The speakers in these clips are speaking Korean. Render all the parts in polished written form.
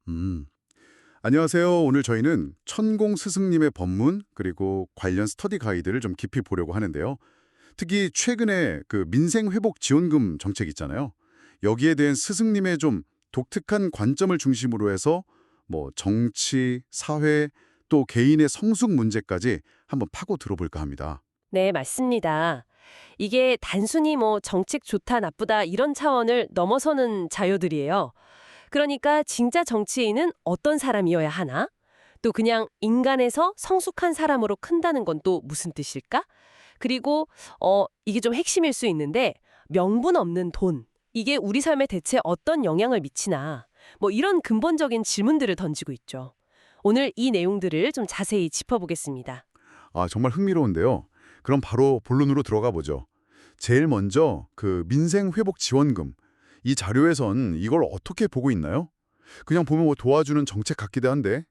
음. 안녕하세요. 오늘 저희는 천공 스승님의 법문 그리고 관련 스터디 가이드를 좀 깊이 보려고 하는데요. 특히 최근에 그 민생 회복 지원금 정책 있잖아요. 여기에 대한 스승님의 좀 독특한 관점을 중심으로 해서 뭐 정치, 사회, 또 개인의 성숙 문제까지 한번 파고 들어볼까 합니다. 네, 맞습니다. 이게 단순히 뭐 정책 좋다, 나쁘다 이런 차원을 넘어서는 자료들이에요. 그러니까 진짜 정치인은 어떤 사람이어야 하나? 또 그냥 인간에서 성숙한 사람으로 큰다는 건 또 무슨 뜻일까? 그리고 이게 좀 핵심일 수 있는데 명분 없는 돈. 이게 우리 삶에 대체 어떤 영향을 미치나? 뭐 이런 근본적인 질문들을 던지고 있죠. 오늘 이 내용들을 좀 자세히 짚어보겠습니다. 아, 정말 흥미로운데요. 그럼 바로 본론으로 들어가 보죠. 제일 먼저 그 민생 회복 지원금. 이 자료에선 이걸 어떻게 보고 있나요? 그냥 보면 뭐 도와주는 정책 같기도 한데.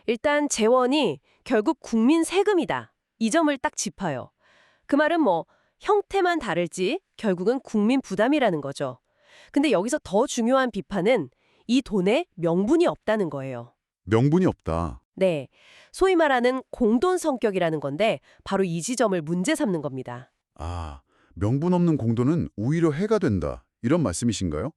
일단 재원이 결국 국민 세금이다. 이 점을 딱 짚어요. 그 말은 뭐 형태만 다를지 결국은 국민 부담이라는 거죠. 근데 여기서 더 중요한 비판은 이 돈에 명분이 없다는 거예요. 명분이 없다. 네. 소위 말하는 공돈 성격이라는 건데 바로 이 지점을 문제 삼는 겁니다. 아, 명분 없는 공도는 오히려 해가 된다. 이런 말씀이신가요?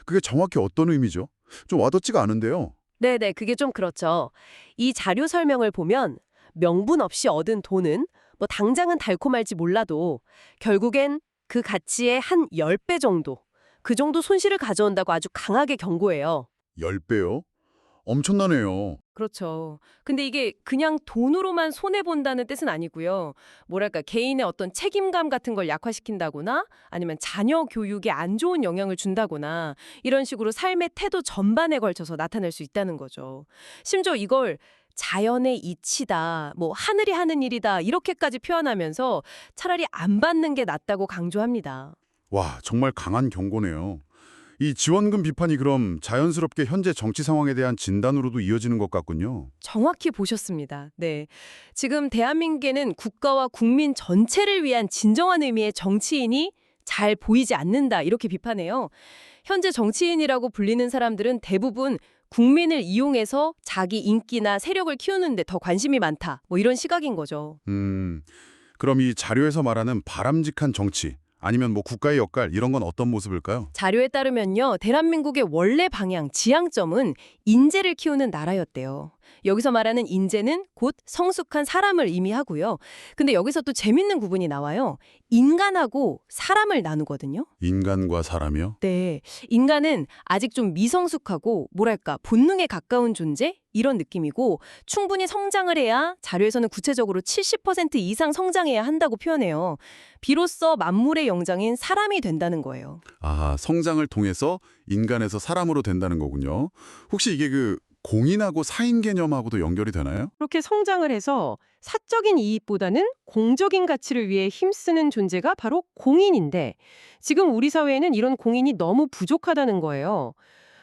그게 정확히 어떤 의미죠? 좀 와닿지가 않은데요. 네네, 그게 좀 그렇죠. 이 자료 설명을 보면 명분 없이 얻은 돈은 뭐 당장은 달콤할지 몰라도 결국엔 그 가치의 한 10배 정도, 그 정도 손실을 가져온다고 아주 강하게 경고해요. 10배요? 엄청나네요. 그렇죠. 근데 이게 그냥 돈으로만 손해본다는 뜻은 아니고요. 뭐랄까, 개인의 어떤 책임감 같은 걸 약화시킨다거나 아니면 자녀 교육에 안 좋은 영향을 준다거나 이런 식으로 삶의 태도 전반에 걸쳐서 나타날 수 있다는 거죠. 심지어 이걸 자연의 이치다, 뭐 하늘이 하는 일이다 이렇게까지 표현하면서 차라리 안 받는 게 낫다고 강조합니다. 와, 정말 강한 경고네요. 이 지원금 비판이 그럼 자연스럽게 현재 정치 상황에 대한 진단으로도 이어지는 것 같군요. 정확히 보셨습니다. 네. 지금 대한민국에는 국가와 국민 전체를 위한 진정한 의미의 정치인이 잘 보이지 않는다, 이렇게 비판해요. 현재 정치인이라고 불리는 사람들은 대부분 국민을 이용해서 자기 인기나 세력을 키우는 데 더 관심이 많다, 뭐 이런 시각인 거죠. 음, 그럼 이 자료에서 말하는 바람직한 정치, 아니면 뭐 국가의 역할, 이런 건 어떤 모습일까요? 자료에 따르면요, 대한민국의 원래 방향, 지향점은 인재를 키우는 나라였대요. 여기서 말하는 인재는 곧 성숙한 사람을 의미하고요. 근데 여기서 또 재밌는 구분이 나와요. 인간하고 사람을 나누거든요. 인간과 사람이요? 네, 인간은 아직 좀 미성숙하고 뭐랄까 본능에 가까운 존재? 이런 느낌이고 충분히 성장을 해야 자료에서는 구체적으로 70% 이상 성장해야 한다고 표현해요. 비로소 만물의 영장인 사람이 된다는 거예요. 아, 성장을 통해서 인간에서 사람으로 된다는 거군요. 혹시 이게 그 공인하고 사인 개념하고도 연결이 되나요? 그렇게 성장을 해서 사적인 이익보다는 공적인 가치를 위해 힘쓰는 존재가 바로 공인인데 지금 우리 사회에는 이런 공인이 너무 부족하다는 거예요.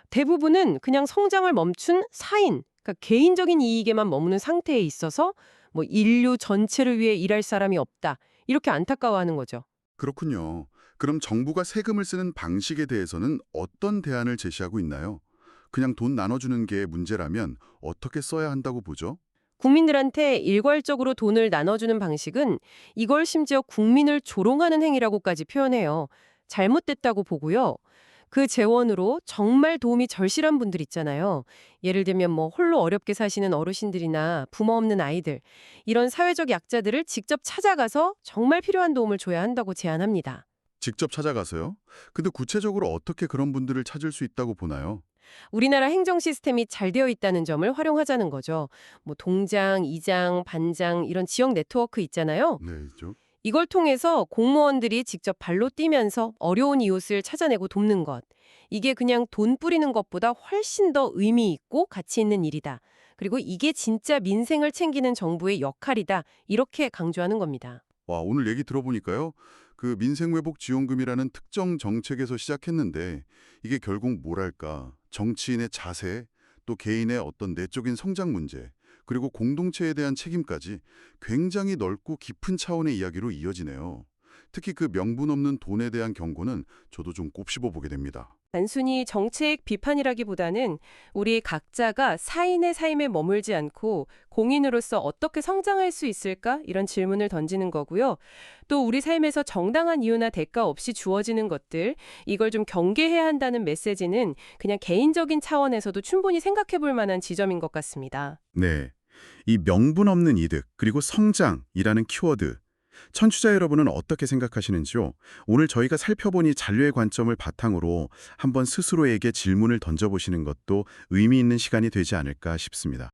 대부분은 그냥 성장을 멈춘 사인, 그러니까 개인적인 이익에만 머무는 상태에 있어서 뭐 인류 전체를 위해 일할 사람이 없다. 이렇게 안타까워하는 거죠. 그렇군요. 그럼 정부가 세금을 쓰는 방식에 대해서는 어떤 대안을 제시하고 있나요? 그냥 돈 나눠주는 게 문제라면 어떻게 써야 한다고 보죠? 국민들한테 일괄적으로 돈을 나눠주는 방식은 이걸 심지어 국민을 조롱하는 행위라고까지 표현해요. 잘못됐다고 보고요. 그 재원으로 정말 도움이 절실한 분들 있잖아요. 예를 들면 뭐 홀로 어렵게 사시는 어르신들이나 부모 없는 아이들, 이런 사회적 약자들을 직접 찾아가서 정말 필요한 도움을 줘야 한다고 제안합니다. 직접 찾아가서요? 근데 구체적으로 어떻게 그런 분들을 찾을 수 있다고 보나요? 우리나라 행정 시스템이 잘 되어 있다는 점을 활용하자는 거죠. 뭐 동장, 이장, 반장 이런 지역 네트워크 있잖아요. 네, 있죠. 이걸 통해서 공무원들이 직접 발로 뛰면서 어려운 이웃을 찾아내고 돕는 것. 이게 그냥 돈 뿌리는 것보다 훨씬 더 의미 있고 가치 있는 일이다. 그리고 이게 진짜 민생을 챙기는 정부의 역할이다. 이렇게 강조하는 겁니다. 와, 오늘 얘기 들어보니까요. 그 민생회복 지원금이라는 특정 정책에서 시작했는데 이게 결국 뭐랄까 정치인의 자세, 또 개인의 어떤 내적인 성장 문제, 그리고 공동체에 대한 책임까지 굉장히 넓고 깊은 차원의 이야기로 이어지네요. 특히 그 명분 없는 돈에 대한 경고는 저도 좀 곱씹어 보게 됩니다. 단순히 정책 비판이라기보다는 우리 각자가 사인의 삶에 머물지 않고 공인으로서 어떻게 성장할 수 있을까? 이런 질문을 던지는 거고요. 또 우리 삶에서 정당한 이유나 대가 없이 주어지는 것들, 이걸 좀 경계해야 한다는 메시지는 그냥 개인적인 차원에서도 충분히 생각해 볼 만한 지점인 것 같습니다. 네. 이 명분 없는 이득, 그리고 성장이라는 키워드. 청취자 여러분은 어떻게 생각하시는지요? 오늘 저희가 살펴본 이 잔류의 관점을 바탕으로 한번 스스로에게 질문을 던져보시는 것도 의미 있는 시간이 되지 않을까 싶습니다.